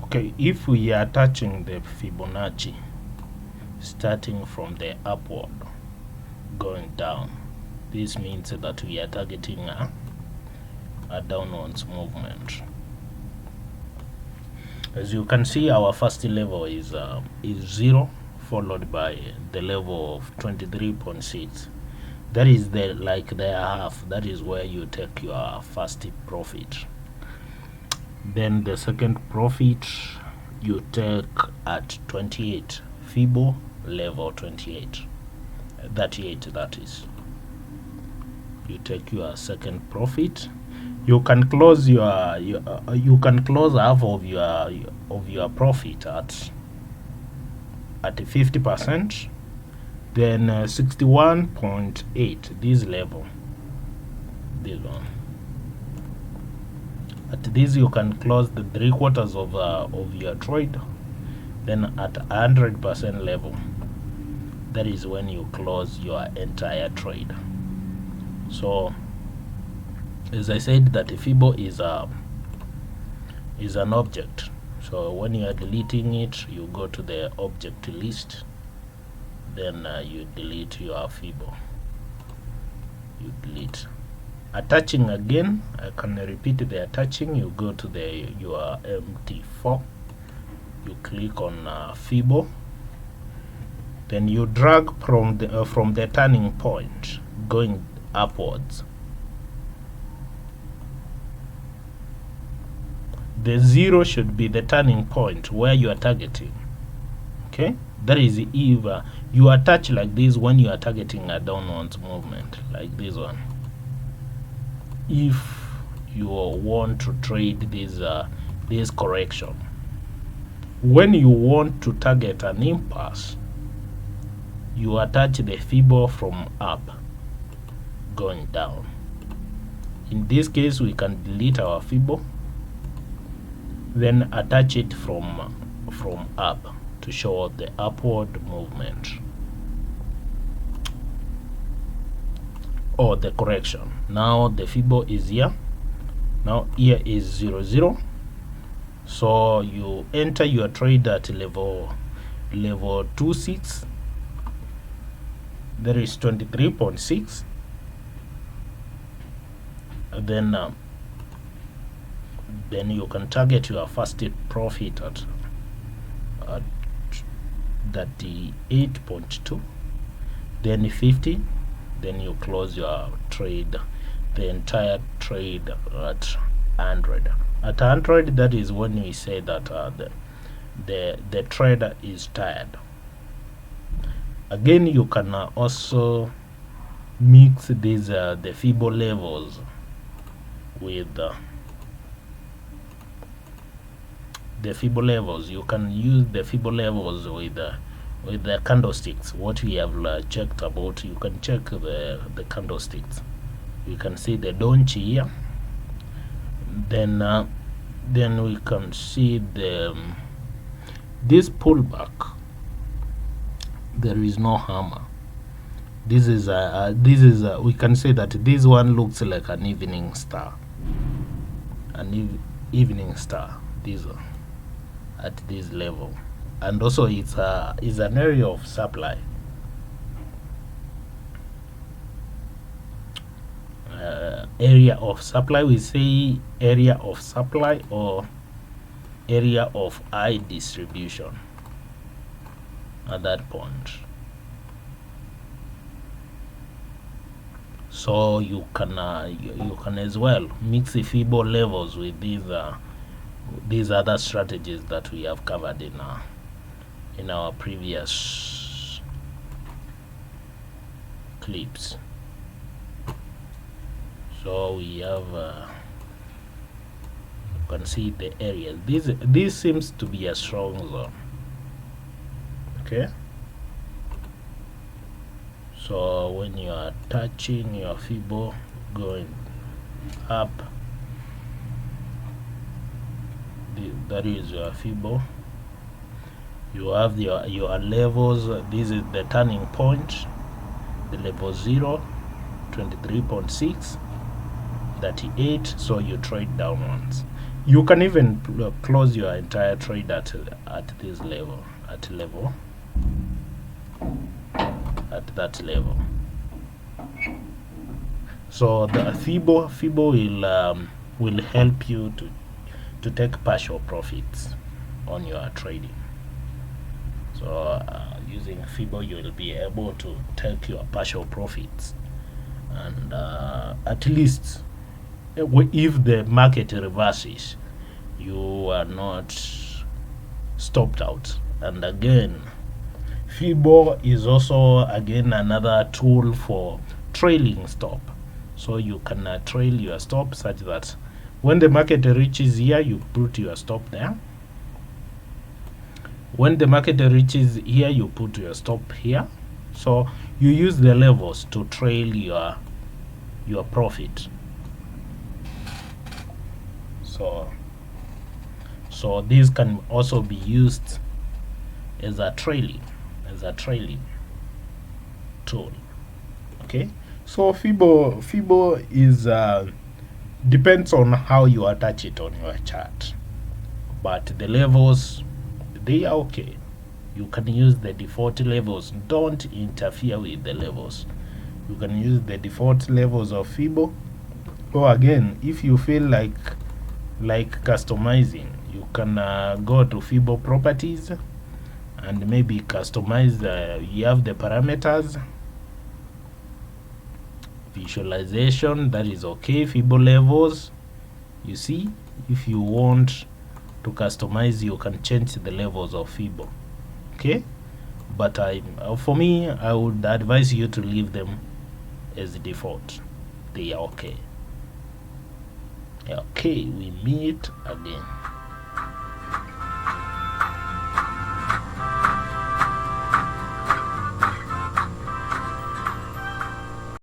Okay, if we are touching the Fibonacci starting from the upward going down, this means that we are targeting a downwards movement. As you can see, our first level is 0, followed by the level of 23.6. that is the half. That is where you take your first profit. Then the second profit you take at 28, Fibo level 38, 38, that is. You take your second profit. You can close you can close half of your profit at 50%. Then 61.8, this level, this one. At this you can close the 3/4 of your trade. Then at 100% level, that is when you close your entire trade. So as I said, that Fibo is an object. So when you are deleting it, you go to the object list, then you delete your Fibo. You delete. Attaching again, I can repeat the attaching. You go to your MT4, you click on Fibo, then you drag from the turning point going upwards. The 0 should be the turning point where you are targeting. Okay, that is if you attach like this when you are targeting a downwards movement like this one. If you want to trade this correction, when you want to target an impasse, you attach the Fibo from up going down. In this case, we can delete our Fibo, then attach it from up to show the upward movement or the correction. Now the Fibo is here. Now here is 00. So you enter your trade at level 26. There is 23.6. Then you can target your first profit at 38.2, then 50, then you close your trade, the entire trade at 100. At 100, that is when we say that the trader is tired. Again, you can also mix these the Fibo levels with the Fibo levels. You can use the Fibo levels with the candlesticks. What we have checked about, you can check the candlesticks. You can see the donchi here. Then we can see this pullback. There is no hammer. This is we can say that this one looks like an evening star. Evening star. This one at this level, and also it's an area of supply. Area of supply, we say area of supply or area of high distribution at that point. So you can as well mix the Fibo levels with these other strategies that we have covered in our previous clips. So we have you can see the areas. This seems to be a strong zone. Okay, so when you are touching your Fibo going up, that is your Fibo. You have your levels. This is the turning point, the level 0, 23.6, 38. So you trade downwards. You can even close your entire trade at this level, at that level. So the Fibo will help you to take partial profits on your trading. So using Fibo, you will be able to take your partial profits, and at least if the market reverses, you are not stopped out. And again, Fibo is also again another tool for trailing stop. So you can trail your stop such that when the market reaches here, you put your stop there. When the market reaches here, you put your stop here. So you use the levels to trail your profit. So this can also be used as a trailing tool. Okay, so Fibo is depends on how you attach it on your chart, but the levels, they are okay. You can use the default levels. Don't interfere with the levels. You can use the default levels of Fibo, or again, if you feel like customizing, you can go to Fibo properties and maybe customize. You have the parameters, visualization, that is okay. Fibo levels, you see, if you want to customize, you can change the levels of Fibo. Okay, but for me, I would advise you to leave them as default. They are okay. Okay, we meet again.